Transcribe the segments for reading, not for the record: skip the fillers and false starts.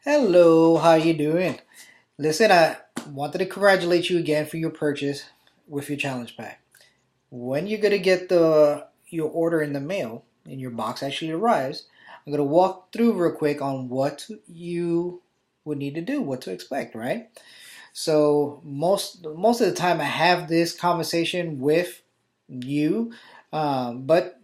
Hello, how you doing? Listen, I wanted to congratulate you again for your purchase with your challenge pack. When you're gonna get the your order in the mail and your box actually arrives, I'm gonna walk through real quick on what you would need to do, what to expect, right? So most of the time, I have this conversation with you, but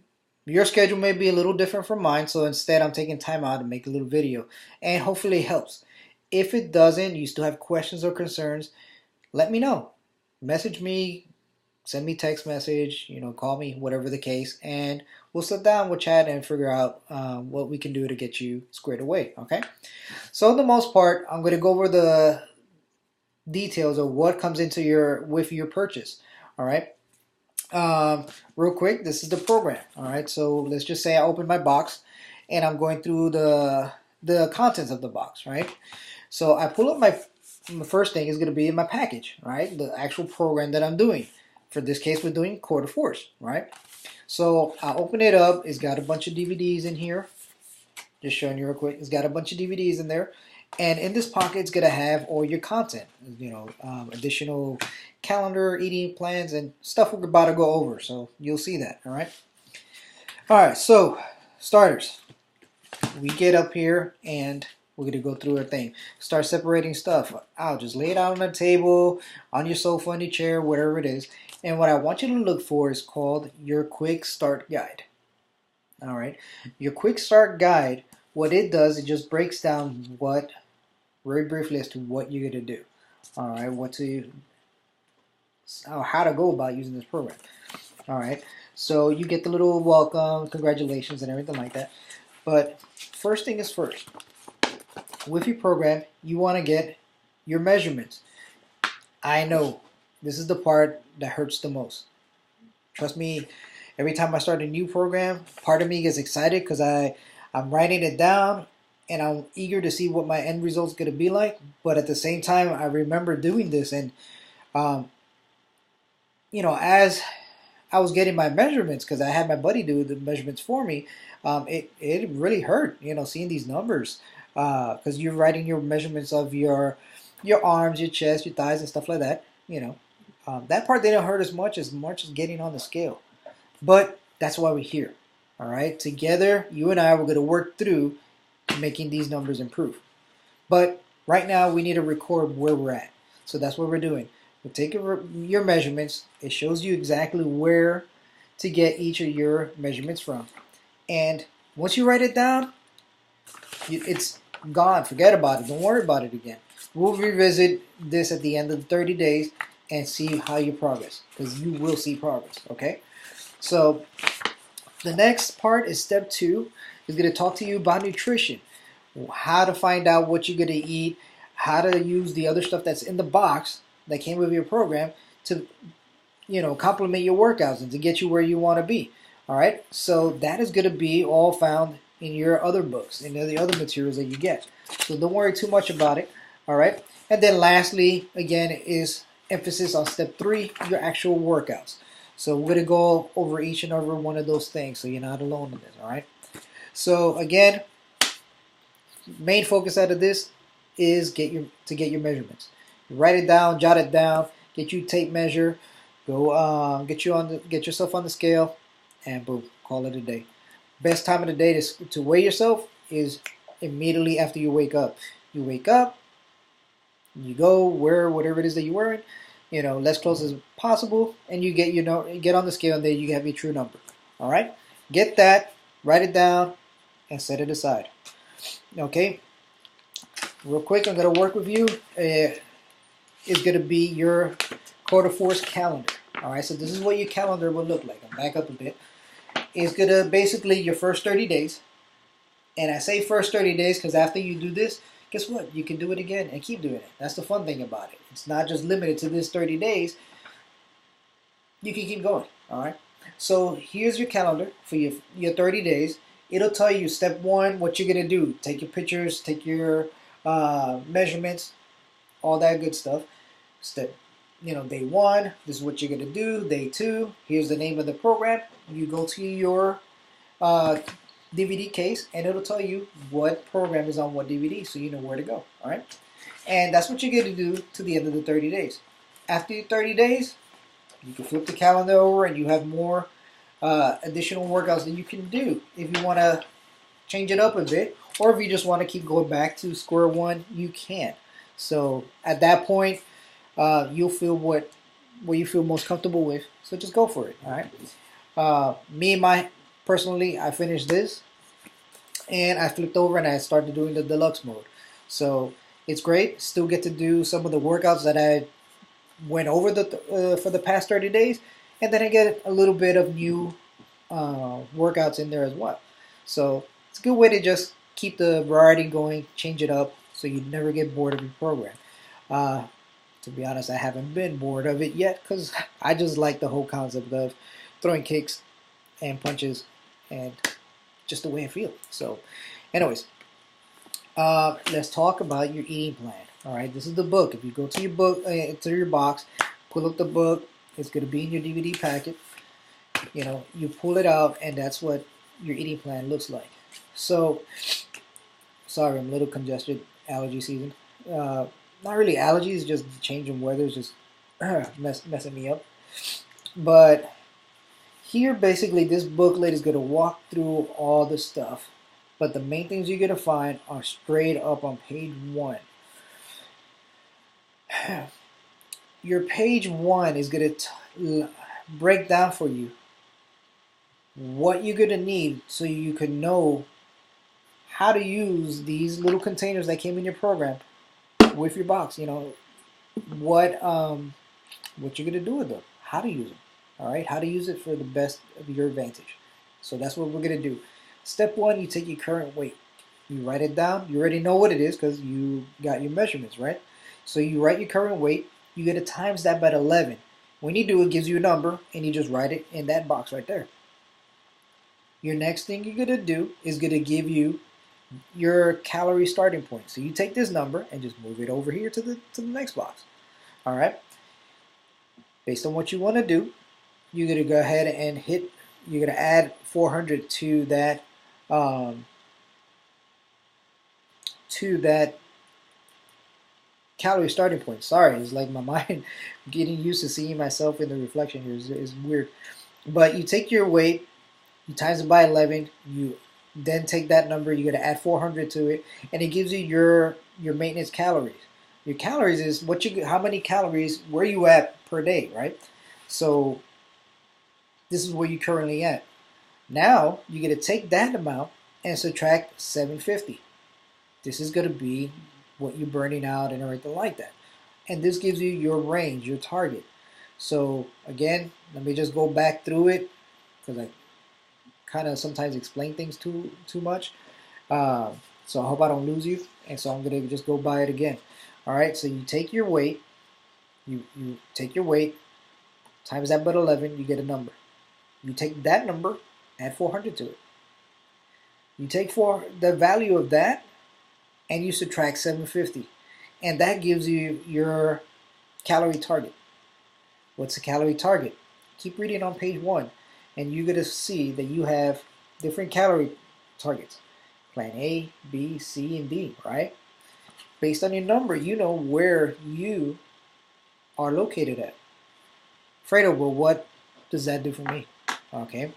your schedule may be a little different from mine. So instead, I'm taking time out to make a little video, and hopefully, it helps. If it doesn't, you still have questions or concerns, let me know. Message me, send me text message, call me, whatever the case, and we'll sit down, we'll chat, and figure out what we can do to get you squared away. Okay. So, the most part, I'm going to go over the details of what comes into your purchase. All right. Um, Real quick, this is the program. All right. So let's just say I open my box, and I'm going through the contents of the box. Right. So I pull up my first thing is going to be in my package. Right. The actual program that I'm doing. For this case, we're doing quarter force. Right. So I open it up. It's got a bunch of DVDs in here. Just showing you real quick. It's got a bunch of DVDs in there. And in this pocket, it's going to have all your content, additional calendar, eating plans, and stuff we're about to go over. So you'll see that, all right? All right, so starters. We get up here and we're going to go through our thing. Start separating stuff out. Just lay it out on the table, on your sofa, on your chair, whatever it is. And what I want you to look for is called your quick start guide. All right, your quick start guide, what it does, it just breaks down very briefly as to what you're going to do. All right, how to go about using this program. All right, so you get the little welcome, congratulations, and everything like that. But first thing is first, with your program, you want to get your measurements. I know this is the part that hurts the most. Trust me, every time I start a new program, part of me gets excited because I'm writing it down and I'm eager to see what my end result's going to be like. But at the same time, I remember doing this, and um, as I was getting my measurements, because I had my buddy do the measurements for me, it really hurt, seeing these numbers, because you're writing your measurements of your arms, your chest, your thighs, and stuff like that. That part didn't hurt as much as getting on the scale. But that's why we're here. All right, together, you and I, we're going to work through making these numbers improve. But right now, we need to record where we're at. So that's what we're doing. We'll take your measurements. It shows you exactly where to get each of your measurements from. And once you write it down, it's gone. Forget about it. Don't worry about it again. We'll revisit this at the end of the 30 days and see how you progress, because you will see progress. Okay. So the next part is step 2. Is going to talk to you about nutrition, how to find out what you're going to eat, how to use the other stuff that's in the box that came with your program to, complement your workouts and to get you where you want to be. All right. So that is going to be all found in your other books and the other materials that you get. So don't worry too much about it. All right. And then lastly, again, is emphasis on step 3, your actual workouts. So we're going to go over each and every one of those things so you're not alone in this, all right? So again, main focus out of this is get your measurements. Write it down, jot it down, get you tape measure, go get yourself on the scale, and boom, call it a day. Best time of the day to weigh yourself is immediately after you wake up. You wake up, you go wear whatever it is that you're wearing, less close as possible, and you get on the scale, and then you have your true number. All right, get that, write it down, and set it aside. Okay, real quick, I'm gonna work with you. It's gonna be your quarter force calendar. All right, so this is what your calendar will look like. I'll back up a bit. It's gonna basically your first 30 days, and I say first 30 days because after you do this, guess what? You can do it again and keep doing it. That's the fun thing about it. It's not just limited to this 30 days. You can keep going, all right? So here's your calendar for your 30 days. It'll tell you step 1, what you're going to do. Take your pictures, take your measurements, all that good stuff. Day 1, this is what you're going to do. Day 2, here's the name of the program. You go to your DVD case, and it'll tell you what program is on what DVD, so you know where to go. All right, and that's what you get to do to the end of the 30 days. After your 30 days, you can flip the calendar over, and you have more additional workouts that you can do. If you want to change it up a bit, or if you just want to keep going back to square one, you can. So at that point, you'll feel what you feel most comfortable with. So just go for it. All right. Personally, I finished this, and I flipped over and I started doing the deluxe mode. So it's great. Still get to do some of the workouts that I went over for the past 30 days, and then I get a little bit of new workouts in there as well. So it's a good way to just keep the variety going, change it up, so you never get bored of your program. To be honest, I haven't been bored of it yet because I just like the whole concept of throwing kicks and punches and just the way I feel. So anyways, let's talk about your eating plan. All right, this is the book. If you go to your book, to your box, pull up the book. It's going to be in your DVD packet. You know, you pull it out, and that's what your eating plan looks like. So, sorry, I'm a little congested. Allergy season. Not really allergies, just the change in weather is just messing me up. But here, basically, this booklet is going to walk through all the stuff. But the main things you're going to find are straight up on page 1. Your page 1 is going to break down for you what you're going to need so you can know how to use these little containers that came in your program with your box. You know, what you're going to do with them, how to use them. All right, how to use it for the best of your advantage. So that's what we're going to do. Step 1, you take your current weight. You write it down. You already know what it is because you got your measurements, right? So you write your current weight. You get to times that by 11. When you do, it gives you a number, and you just write it in that box right there. Your next thing you're going to do is going to give you your calorie starting point. So you take this number and just move it over here to the next box. All right. Based on what you want to do, you're going to go ahead and you're going to add 400 to that calorie starting point. Sorry, it's like my mind getting used to seeing myself in the reflection here is weird. But you take your weight, you times it by 11, you then take that number, you're going to add 400 to it, and it gives you your maintenance calories. Your calories is how many calories, where you at per day, right? So this is where you're currently at. Now you're going to take that amount and subtract 750. This is going to be what you're burning out and everything like that. And this gives you your range, your target. So again, let me just go back through it because I kind of sometimes explain things too much. So I hope I don't lose you. And so I'm going to just go by it again. All right, so you take your weight. You take your weight, times that by 11, you get a number. You take that number, add 400 to it. You take the value of that, and you subtract 750. And that gives you your calorie target. What's the calorie target? Keep reading on page 1, and you're going to see that you have different calorie targets. Plan A, B, C, and D, right? Based on your number, you know where you are located at. Fredo, well, what does that do for me? Okay,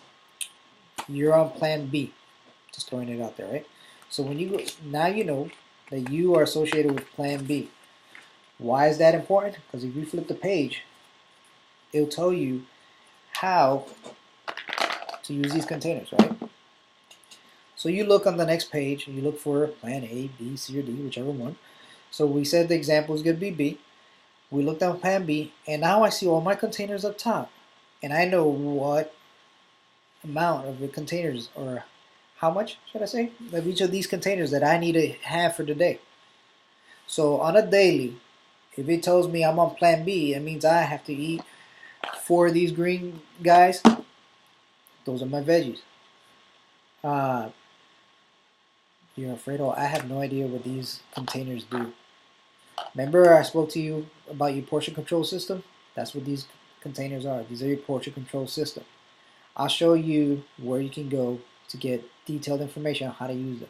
you're on plan B. Just throwing it out there, right? So when you go, now you know that you are associated with plan B. Why is that important? Because if you flip the page, it'll tell you how to use these containers, right? So you look on the next page and you look for plan A, B, C, or D, whichever one. So we said the example is going to be B. We looked on plan B, and now I see all my containers up top. And I know what amount of the containers, or how much, should I say, of each of these containers that I need to have for the day. So on a daily, if it tells me I'm on plan B, it means I have to eat 4 of these green guys. Those are my veggies. You're afraid, I have no idea what these containers do. Remember I spoke to you about your portion control system? That's what these containers are. These are your portion control system. I'll show you where you can go to get detailed information on how to use them.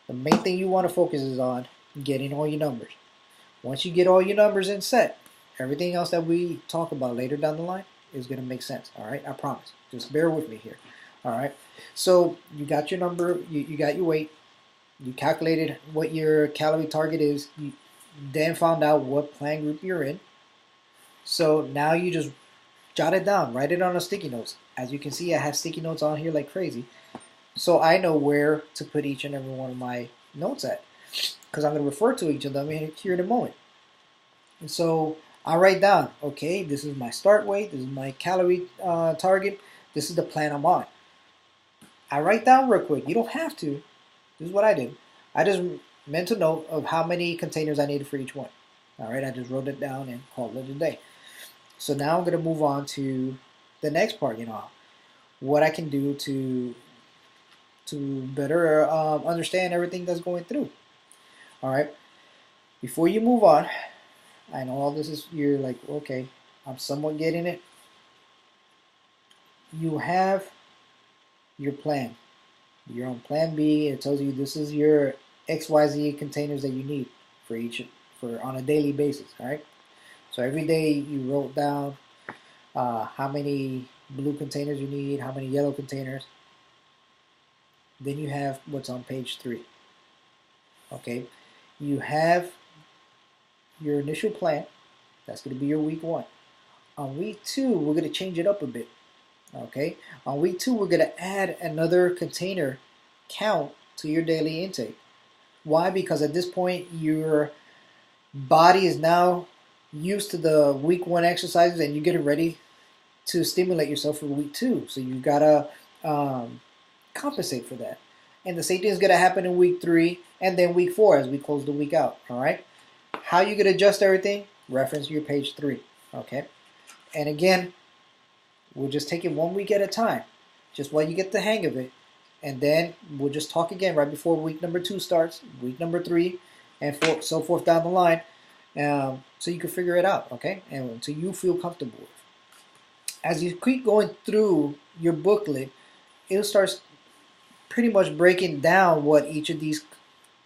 The main thing you want to focus is on getting all your numbers. Once you get all your numbers in set, everything else that we talk about later down the line is going to make sense. All right, I promise. Just bear with me here. All right, so you got your number, you got your weight, you calculated what your calorie target is, you then found out what plan group you're in. So now you just jot it down, write it on a sticky notes. As you can see, I have sticky notes on here like crazy. So I know where to put each and every one of my notes at, because I'm going to refer to each of them here in a moment. And so I write down, okay, this is my start weight, this is my calorie target, this is the plan I'm on. I write down real quick. You don't have to. This is what I do. I just mental note of how many containers I needed for each one. All right, I just wrote it down and called it a day. So now I'm going to move on to the next part, what I can do to better understand everything that's going through. All right, before you move on, I know all this is, you're like, okay, I'm somewhat getting it. You have your plan. You're on plan B. It tells you this is your XYZ containers that you need for on a daily basis. All right. So every day you wrote down how many blue containers you need, how many yellow containers. Then you have what's on page 3. Okay. You have your initial plan. That's going to be your week 1. On week 2, we're going to change it up a bit. Okay. On week 2, we're going to add another container count to your daily intake. Why? Because at this point, your body is now used to the week 1 exercises, and you're getting ready to stimulate yourself for week 2. So you gotta compensate for that. And the same thing is gonna happen in week 3 and then week 4 as we close the week out. All right. How you gonna adjust everything? Reference your page 3. Okay. And again, we'll just take it 1 week at a time, just while you get the hang of it. And then we'll just talk again right before week number 2 starts, week number 3, and so forth down the line, so you can figure it out, okay? And until you feel comfortable with. As you keep going through your booklet, it'll start pretty much breaking down what each of these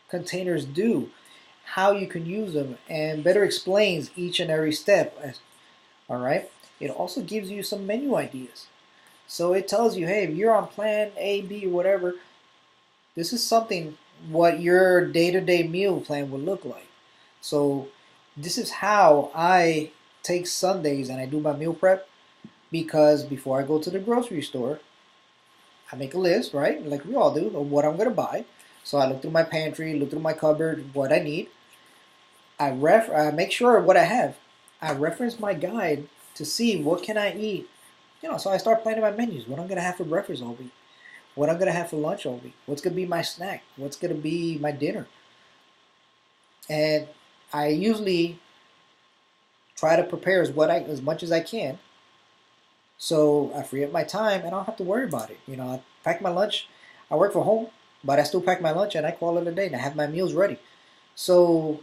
containers do, how you can use them, and better explains each and every step. All right? It also gives you some menu ideas. So it tells you, hey, if you're on plan A, B, or whatever, this is something what your day-to-day meal plan would look like. So this is how I take Sundays and I do my meal prep, because before I go to the grocery store, I make a list, right? Like we all do, of what I'm going to buy. So I look through my pantry, look through my cupboard, what I need. I make sure what I have. I reference my guide to see what can I eat. So I start planning my menus, what I'm going to have for breakfast all week, what I'm going to have for lunch all week, what's going to be my snack, what's going to be my dinner. And I usually try to prepare as much as I can, so I free up my time and I don't have to worry about it. I pack my lunch. I work from home, but I still pack my lunch and I call it a day and I have my meals ready. So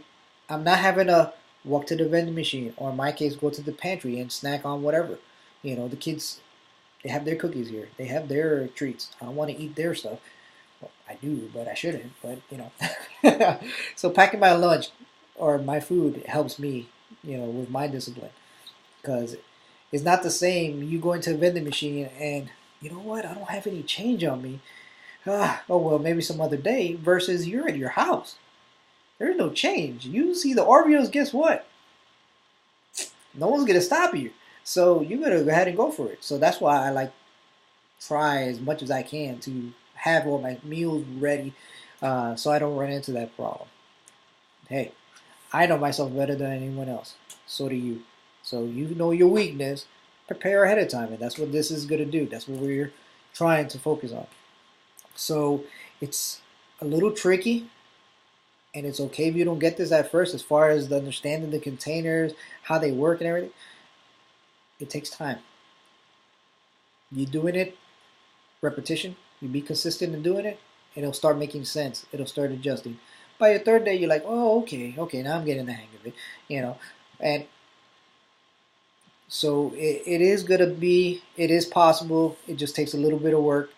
I'm not having to walk to the vending machine, or in my case, go to the pantry and snack on whatever. The kids, they have their cookies here. They have their treats. I don't want to eat their stuff. Well, I do, but I shouldn't. But, So packing my lunch or my food helps me, with my discipline. Because it's not the same you going to a vending machine and, you know what, I don't have any change on me. Oh, well, maybe some other day, versus you're at your house. There's no change. You see the Oreos, guess what? No one's going to stop you. So you're going to go ahead and go for it. So that's why I try as much as I can to have all my meals ready, so I don't run into that problem. Hey, I know myself better than anyone else. So do you. So you know your weakness. Prepare ahead of time. And that's what this is going to do. That's what we're trying to focus on. So it's a little tricky. And it's okay if you don't get this at first, as far as the understanding the containers, how they work and everything. It takes time. You doing it, repetition, you be consistent in doing it, and it'll start making sense. It'll start adjusting. By your 3rd day, you're like, oh, okay, now I'm getting the hang of it, And so it is going to be, it is possible. It just takes a little bit of work,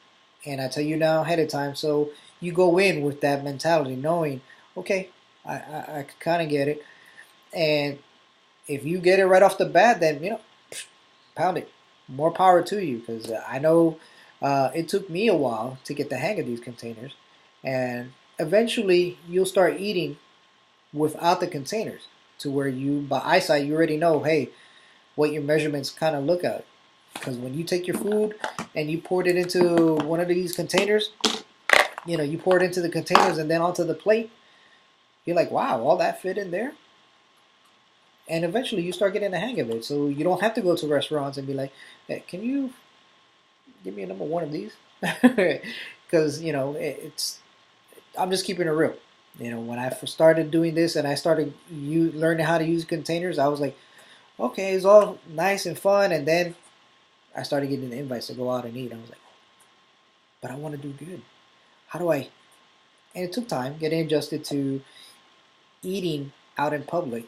And I tell you now ahead of time, so you go in with that mentality, knowing, okay, I kind of get it. And if you get it right off the bat, then pound it. More power to you, because I know it took me a while to get the hang of these containers, and eventually you'll start eating without the containers, to where you, by eyesight, you already know, hey, what your measurements kind of look at. Because when you take your food and you pour it into one of these containers, you pour it into the containers and then onto the plate, you're like, wow, all that fit in there? And eventually you start getting the hang of it. So you don't have to go to restaurants and be like, hey, can you give me a number one of these? Because, it's, I'm just keeping it real. When I first started doing this and I started learning how to use containers, I was like, okay, it's all nice and fun. And then I started getting the invites to go out and eat. I was like, but I want to do good. How do I? And it took time getting adjusted to eating out in public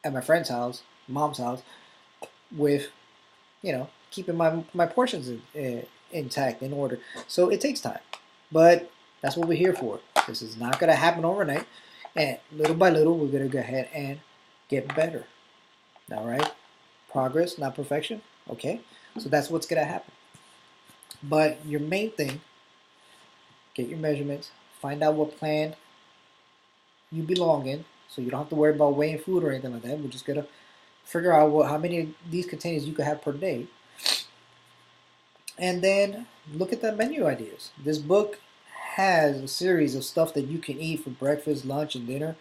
at my friend's house, mom's house, with, keeping my portions intact, in order. So it takes time. But that's what we're here for. This is not going to happen overnight. And little by little, we're going to go ahead and get better. All right? Progress, not perfection. Okay? So that's what's going to happen. But your main thing, get your measurements, find out what plan you belong in, so you don't have to worry about weighing food or anything like that. We're just going to figure out how many of these containers you could have per day. And then look at the menu ideas. This book has a series of stuff that you can eat for breakfast, lunch, and dinner.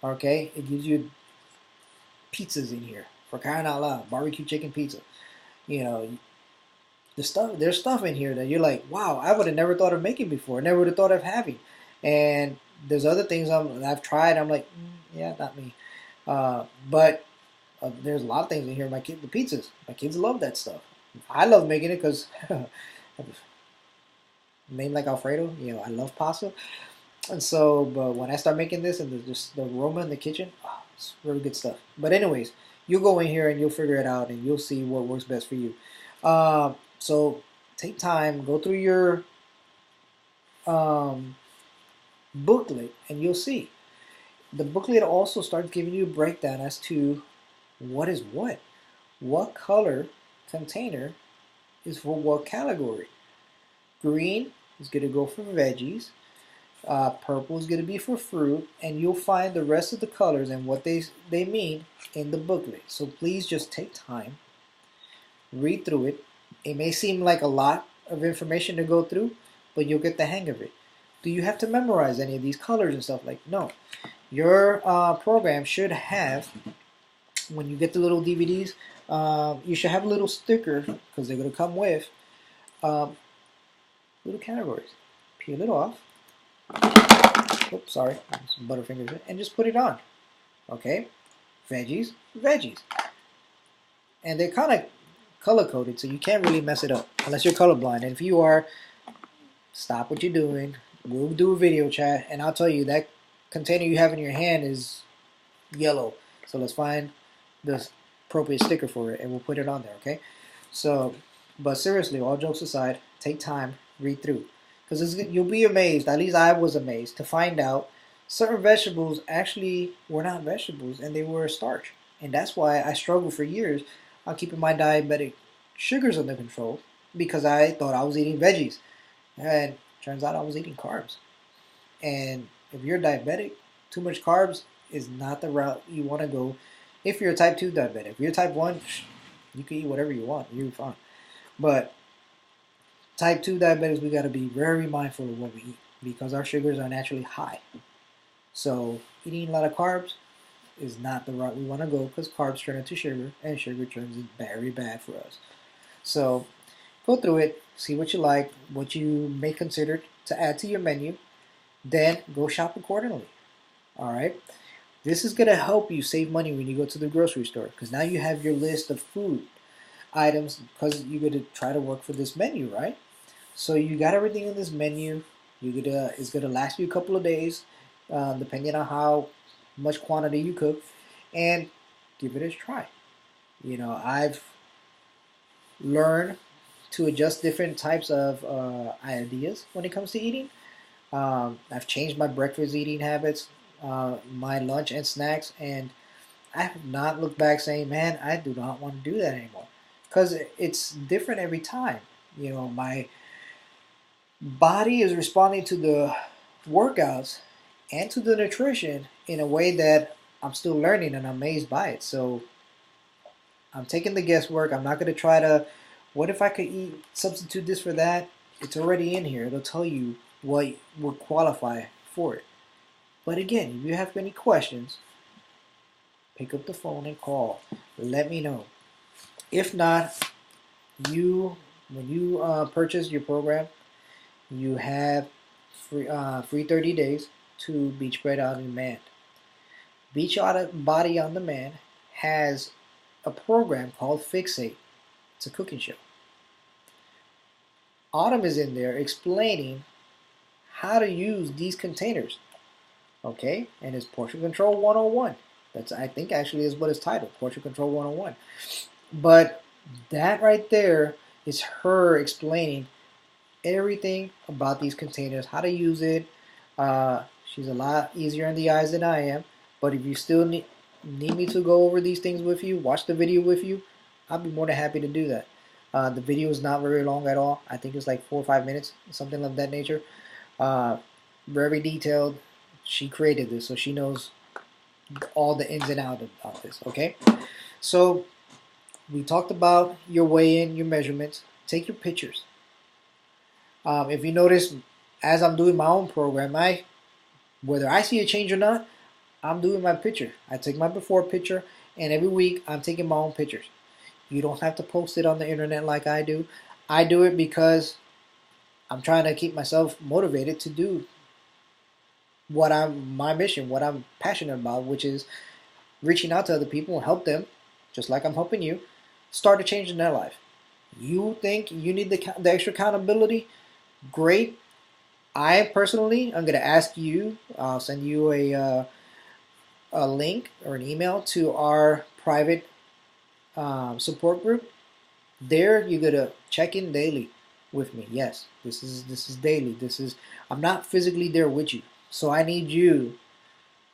Okay? It gives you pizzas in here, for crying out loud. Barbecue chicken pizza. There's stuff in here that you're like, wow, I would have never thought of making before. Never would have thought of having. And there's other things I've tried. I'm like, yeah, not me. But there's a lot of things in here. The pizzas. My kids love that stuff. I love making it because made like Alfredo. I love pasta. And so, but when I start making this and just the aroma in the kitchen, it's really good stuff. But anyways, you'll go in here and you'll figure it out and you'll see what works best for you. So take time, go through your booklet, and you'll see. The booklet also starts giving you a breakdown as to what is what. What color container is for what category. Green is going to go for veggies. Purple is going to be for fruit, and you'll find the rest of the colors and what they mean in the booklet. So please just take time, read through it. It may seem like a lot of information to go through, but you'll get the hang of it. Do you have to memorize any of these colors and stuff? Like, no. Your program should have, when you get the little DVDs, you should have a little sticker, because they're going to come with little categories. Peel it off. Oops, sorry. Some Butterfingers. And just put it on. Okay? Veggies, veggies. And they're kind of color-coded, so you can't really mess it up unless you're colorblind. And if you are, stop what you're doing. We'll do a video chat, and I'll tell you that container you have in your hand is yellow. So let's find the appropriate sticker for it, and we'll put it on there, okay? So, but seriously, all jokes aside, take time, read through. Because you'll be amazed, at least I was amazed, to find out certain vegetables actually were not vegetables, and they were starch. And that's why I struggled for years on keeping my diabetic sugars under control, because I thought I was eating veggies. And turns out I was eating carbs. And if you're diabetic, too much carbs is not the route you want to go if you're a type 2 diabetic. If you're type 1, you can eat whatever you want. You're fine. But type 2 diabetics, we got to be very mindful of what we eat, because our sugars are naturally high. So eating a lot of carbs is not the route we want to go, because carbs turn into sugar, and sugar turns into very bad for us. So go through it, see what you like, what you may consider to add to your menu, then go shop accordingly. All right? This is going to help you save money when you go to the grocery store, because now you have your list of food items, because you're going to try to work for this menu, right? So you got everything in this menu. It's going to last you a couple of days, depending on how much quantity you cook, and give it a try. I've learned to adjust different types of ideas when it comes to eating. I've changed my breakfast eating habits, my lunch and snacks, and I have not looked back saying, man, I do not want to do that anymore. Because it's different every time. You know, my body is responding to the workouts and to the nutrition in a way that I'm still learning and I'm amazed by it. So I'm taking the guesswork. I'm not going to try to, what if I could eat, substitute this for that? It's already in here. It'll tell you what would qualify for it. But again, if you have any questions, pick up the phone and call. Let me know. If not, when you purchase your program, you have free 30 days to Beach Bread On Demand. Beach Body On Demand has a program called Fixate. It's a cooking show. Autumn is in there explaining how to use these containers. Okay? And it's Portion Control 101. That's, I think, actually is what it's titled, Portion Control 101. But that right there is her explaining everything about these containers, how to use it. She's a lot easier in the eyes than I am. But if you still need me to go over these things with you, watch the video with you, I'll be more than happy to do that. The video is not very long at all. I think it's like 4 or 5 minutes, something of that nature. Very detailed. She created this, so she knows all the ins and outs of this, okay? So we talked about your weigh-in, your measurements. Take your pictures. If you notice, as I'm doing my own program, whether I see a change or not, I'm doing my picture. I take my before picture, and every week I'm taking my own pictures. You don't have to post it on the internet like I do. I do it because I'm trying to keep myself motivated to do my mission, what I'm passionate about, which is reaching out to other people and help them, just like I'm helping you, start a change in their life. You think you need the extra accountability? Great. I personally, I'm going to ask you, I'll send you a link or an email to our private support group. There you're going to check in daily with me. Yes, this is daily. I'm not physically there with you. So I need you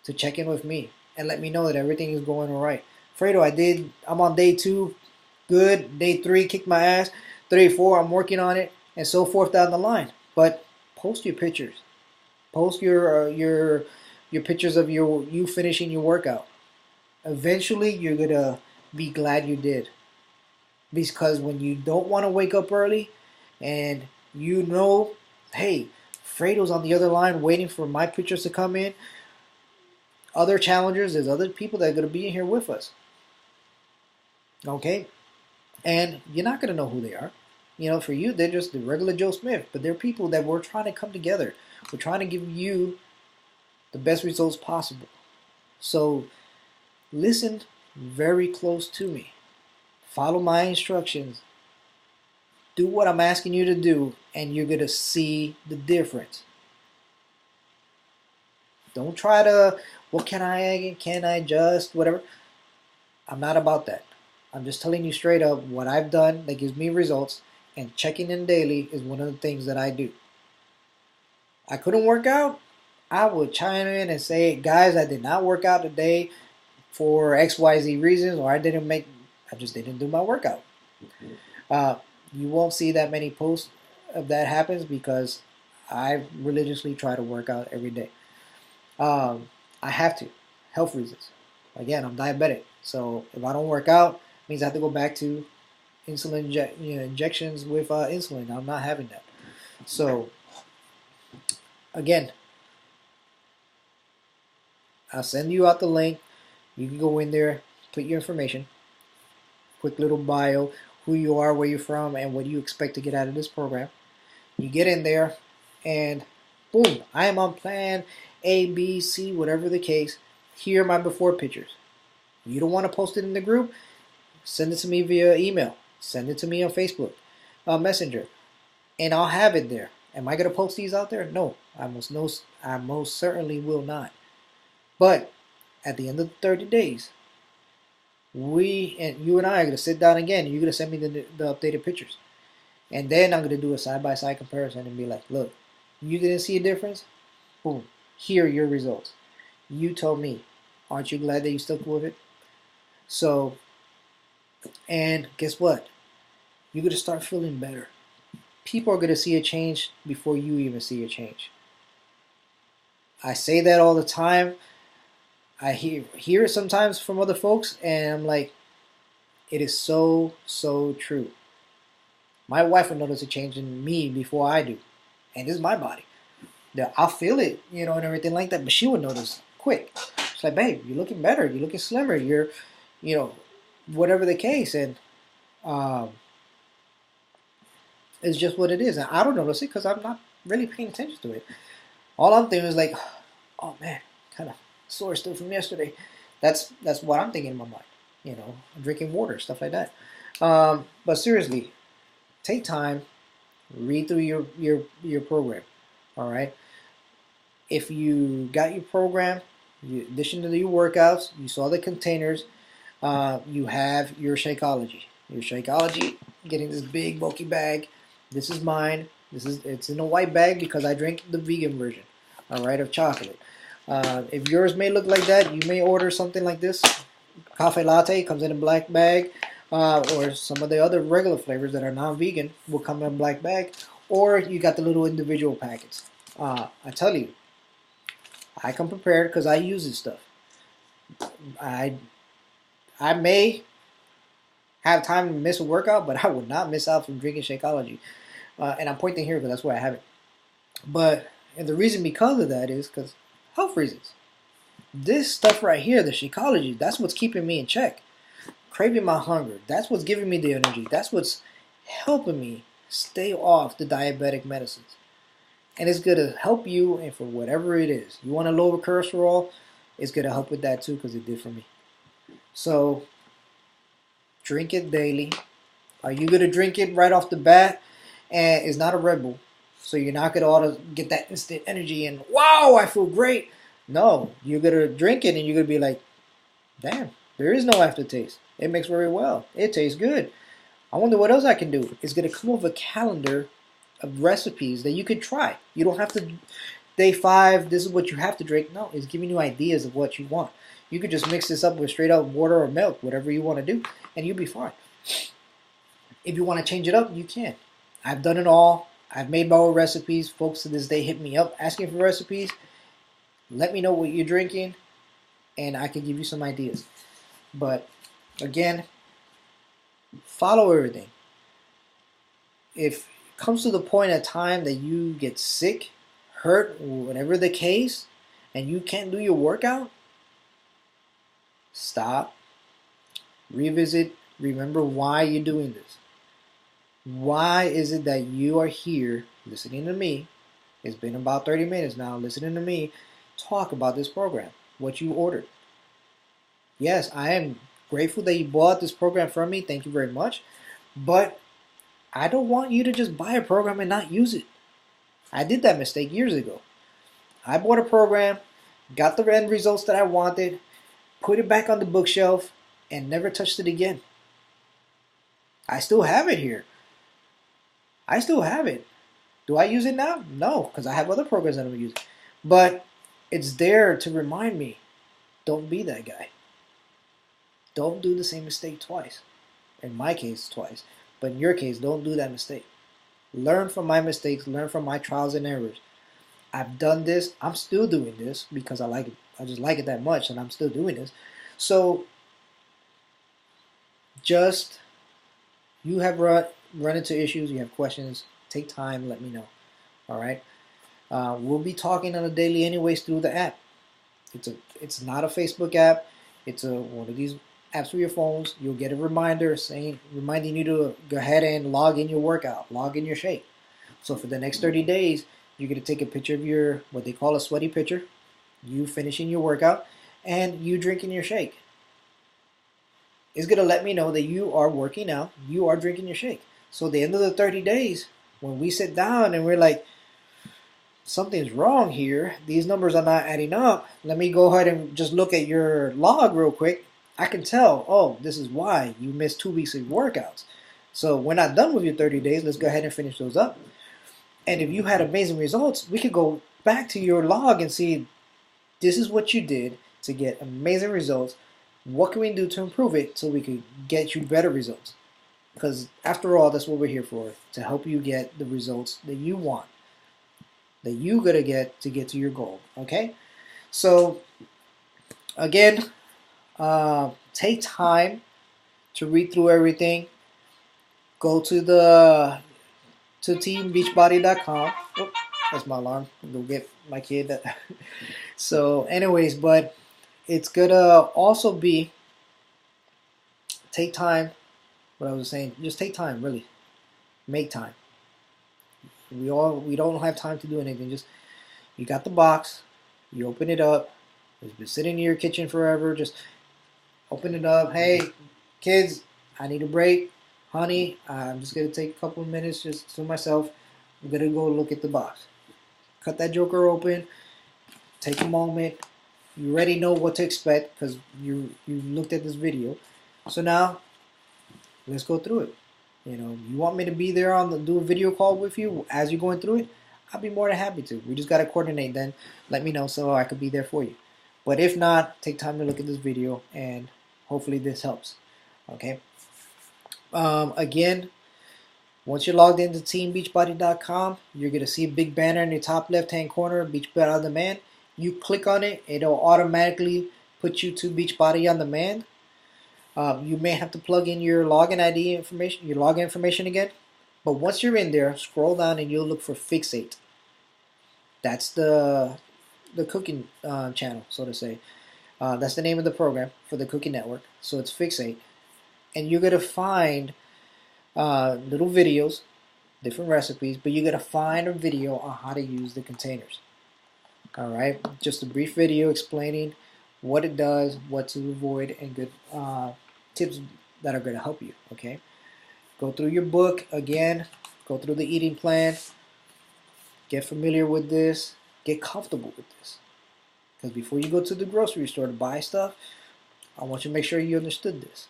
to check in with me and let me know that everything is going all right. Fredo, I'm on day 2, good. Day 3, kicked my ass. 3, 4, I'm working on it, and so forth down the line. But post your pictures. Post your pictures of you finishing your workout. Eventually, you're gonna be glad you did. Because when you don't want to wake up early, and you know, hey, Fredo's on the other line waiting for my pictures to come in. Other challengers, there's other people that are going to be in here with us. Okay? And you're not going to know who they are. You know, for you, they're just the regular Joe Smith. But they're people that we're trying to come together. We're trying to give you the best results possible. So, listen very close to me. Follow my instructions. Do what I'm asking you to do, and you're going to see the difference. Don't try to, what can I adjust, whatever. I'm not about that. I'm just telling you straight up what I've done that gives me results, and checking in daily is one of the things that I do. I couldn't work out, I would chime in and say, guys, I did not work out today for XYZ reasons, or I just didn't do my workout. You won't see that many posts of that happens because I religiously try to work out every day. I have to, health reasons. Again, I'm diabetic, so if I don't work out, it means I have to go back to insulin injections with insulin. I'm not having that. So again, I'll send you out the link. You can go in there, put your information, quick little bio, who you are, where you're from, and what you expect to get out of this program. You get in there, and boom, I am on plan A, B, C, whatever the case. Here are my before pictures. You don't want to post it in the group? Send it to me via email. Send it to me on Facebook Messenger, and I'll have it there. Am I going to post these out there? No, I most certainly will not. But at the end of the 30 days, you and I are going to sit down again. You're going to send me the updated pictures. And then I'm going to do a side-by-side comparison and be like, look, you didn't see a difference? Boom. Here are your results. You told me. Aren't you glad that you stuck with it? So, and guess what? You're going to start feeling better. People are going to see a change before you even see a change. I say that all the time. I hear it sometimes from other folks, and I'm like, it is so, so true. My wife will notice a change in me before I do. And this is my body. I'll feel it, and everything like that, but she would notice quick. She's like, babe, you're looking better. You're looking slimmer. You're, whatever the case. And it's just what it is. And I don't notice it because I'm not really paying attention to it. All I'm thinking is like, oh man, kind of sore still from yesterday. That's what I'm thinking in my mind. I'm drinking water, stuff like that. But seriously, take time, read through your program. All right. If you got your program, in addition to your workouts, you saw the containers. You have your Shakeology. Your Shakeology, getting this big bulky bag. This is mine. It's in a white bag because I drink the vegan version. All right, of chocolate. If yours may look like that, you may order something like this. Cafe latte comes in a black bag, or some of the other regular flavors that are non-vegan will come in a black bag, or you got the little individual packets. I tell you, I come prepared because I use this stuff. I may have time to miss a workout, but I would not miss out from drinking Shakeology. And I'm pointing here because that's where I have it. And the reason because of that is because health reasons. This stuff right here, the Shakeology, that's what's keeping me in check. Craving my hunger. That's what's giving me the energy. That's what's helping me stay off the diabetic medicines. And it's going to help you, and for whatever it is. You want to lower cholesterol, it's going to help with that too because it did for me. So, drink it daily. Are you going to drink it right off the bat? And it's not a Red Bull. So you're not going to get that instant energy and, wow, I feel great. No, you're going to drink it and you're going to be like, damn, there is no aftertaste. It makes very well. It tastes good. I wonder what else I can do. It's going to come up with a calendar of recipes that you could try. You don't have to, day 5, this is what you have to drink. No, it's giving you ideas of what you want. You could just mix this up with straight up water or milk, whatever you want to do, and you'll be fine. If you want to change it up, you can. I've done it all. I've made my own recipes. Folks to this day hit me up asking for recipes. Let me know what you're drinking, and I can give you some ideas. But again, follow everything. If it comes to the point of time that you get sick, hurt, whatever the case, and you can't do your workout, stop, revisit, remember why you're doing this. Why is it that you are here listening to me? It's been about 30 minutes now listening to me talk about this program, what you ordered. Yes, I am grateful that you bought this program from me. Thank you very much. But I don't want you to just buy a program and not use it. I did that mistake years ago. I bought a program, got the end results that I wanted, put it back on the bookshelf, and never touched it again. I still have it here. I still have it. Do I use it now? No, because I have other programs that I'm using. But it's there to remind me, don't be that guy. Don't do the same mistake twice. In my case, twice. But in your case, don't do that mistake. Learn from my mistakes. Learn from my trials and errors. I've done this. I'm still doing this because I like it. I just like it that much, and I'm still doing this. So, just, you have run into issues, you have questions, take time, let me know. All right? We'll be talking on a daily anyways through the app. It's not a Facebook app. It's one of these apps for your phones. You'll get a reminder reminding you to go ahead and log in your workout, log in your shake. So for the next 30 days, you're going to take a picture of your, what they call a sweaty picture, you finishing your workout, and you drinking your shake. It's going to let me know that you are working out, you are drinking your shake. So at the end of the 30 days, when we sit down and we're like, something's wrong here, these numbers are not adding up, let me go ahead and just look at your log real quick. I can tell, oh, this is why you missed 2 weeks of workouts. So we're not done with your 30 days. Let's go ahead and finish those up. And if you had amazing results, we could go back to your log and see this is what you did to get amazing results. What can we do to improve it so we could get you better results? Because after all, that's what we're here for, to help you get the results that you want, that you gotta get to your goal. Okay? So again, take time to read through everything. Go to teambeachbody.com. Oh, that's my alarm. Go get my kid. So, anyways, but it's gonna also be take time. What I was saying, just take time. Really, make time. We don't have time to do anything. Just you got the box. You open it up. It's been sitting in your kitchen forever. Just open it up. Hey, kids, I need a break. Honey, I'm just going to take a couple of minutes just to myself. I'm going to go look at the box. Cut that joker open. Take a moment. You already know what to expect because you looked at this video. So now, let's go through it. You want me to be there do a video call with you as you're going through it? I'll be more than happy to. We just got to coordinate then. Let me know so I could be there for you. But if not, take time to look at this video and hopefully this helps. Okay? Again, once you're logged into teambeachbody.com, you're going to see a big banner in the top left-hand corner, Beachbody On Demand. You click on it, it'll automatically put you to Beachbody On Demand. You may have to plug in your login ID information, your login information again. But once you're in there, scroll down and you'll look for Fixate. That's the cooking channel, so to say. That's the name of the program for the cooking network. So it's Fixate. And you're going to find little videos, different recipes, but you're going to find a video on how to use the containers. Alright, just a brief video explaining what it does, what to avoid, and good tips that are going to help you. Okay, go through your book again, go through the eating plan, get familiar with this, get comfortable with this. Because before you go to the grocery store to buy stuff, I want you to make sure you understood this.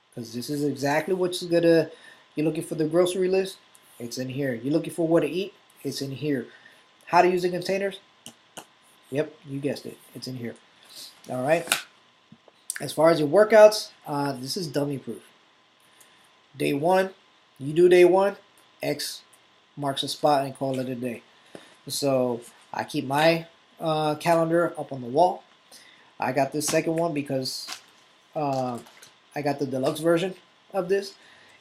Because this is exactly what's you're looking for the grocery list, it's in here. You're looking for what to eat, it's in here. How to use the containers, yep, you guessed it, it's in here. Alright, as far as your workouts, this is dummy proof. Day one, you do day one, X marks a spot and call it a day. So I keep my calendar up on the wall. I got this second one because I got the deluxe version of this,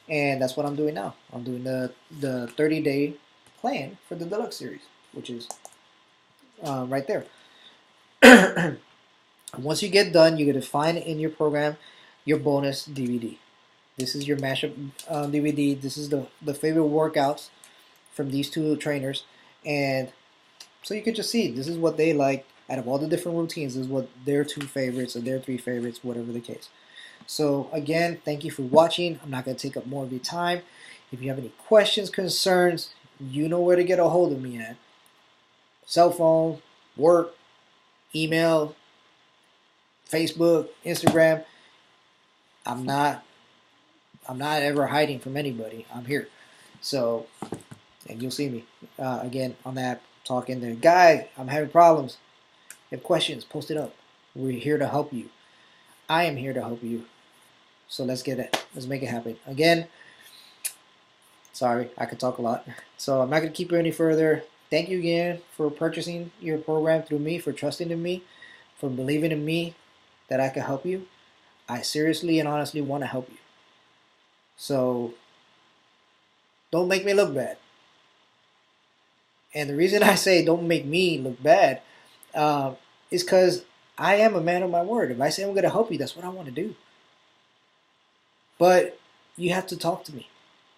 and that's what I'm doing now. I'm doing the 30-day plan for the deluxe series, which is right there. Once you get done, you're going to find in your program your bonus DVD. This is your mashup DVD. This is the favorite workouts from these two trainers, and so you can just see this is what they like out of all the different routines. This is what their 2 favorites or their 3 favorites, whatever the case. So again, thank you for watching. I'm not going to take up more of your time. If you have any questions, concerns, you know where to get a hold of me at. Cell phone, work, email, Facebook, Instagram. I'm not ever hiding from anybody. I'm here. So, and you'll see me again on that talking there. Guy, I'm having problems. If you have questions, post it up. We're here to help you. I am here to help you. So let's get it. Let's make it happen. Again, sorry, I could talk a lot. So I'm not going to keep you any further. Thank you again for purchasing your program through me, for trusting in me, for believing in me that I can help you. I seriously and honestly want to help you. So don't make me look bad. And the reason I say don't make me look bad is because I am a man of my word. If I say I'm going to help you, that's what I want to do. But you have to talk to me.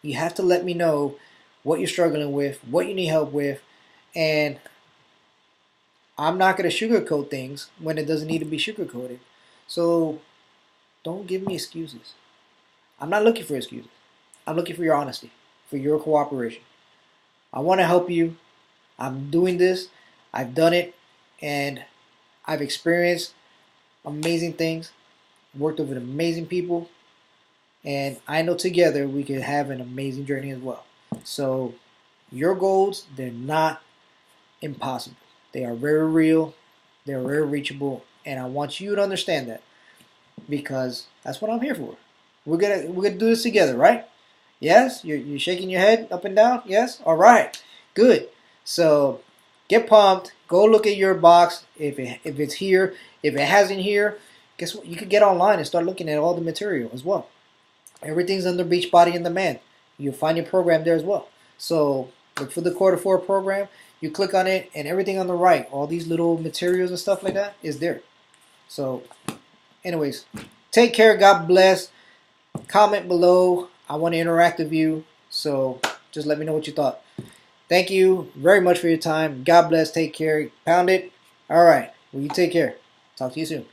You have to let me know what you're struggling with, what you need help with, and I'm not going to sugarcoat things when it doesn't need to be sugarcoated. So don't give me excuses. I'm not looking for excuses. I'm looking for your honesty, for your cooperation. I want to help you. I'm doing this. I've done it, and I've experienced amazing things, worked with amazing people, and I know together we can have an amazing journey as well. So your goals, they're not impossible. They are very real, they're very reachable, and I want you to understand that, because that's what I'm here for. We're gonna do this together, right? Yes, you're shaking your head up and down. Yes, all right, good. So get pumped. Go look at your box. If it's here, if it hasn't here, guess what? You could get online and start looking at all the material as well. Everything's under Beachbody in Demand. You'll find your program there as well. So look for the Quarter 4 program. You click on it, and everything on the right, all these little materials and stuff like that, is there. So, anyways, take care. God bless. Comment below. I want to interact with you. So just let me know what you thought. Thank you very much for your time. God bless. Take care. Pound it. All right. Well, you take care. Talk to you soon.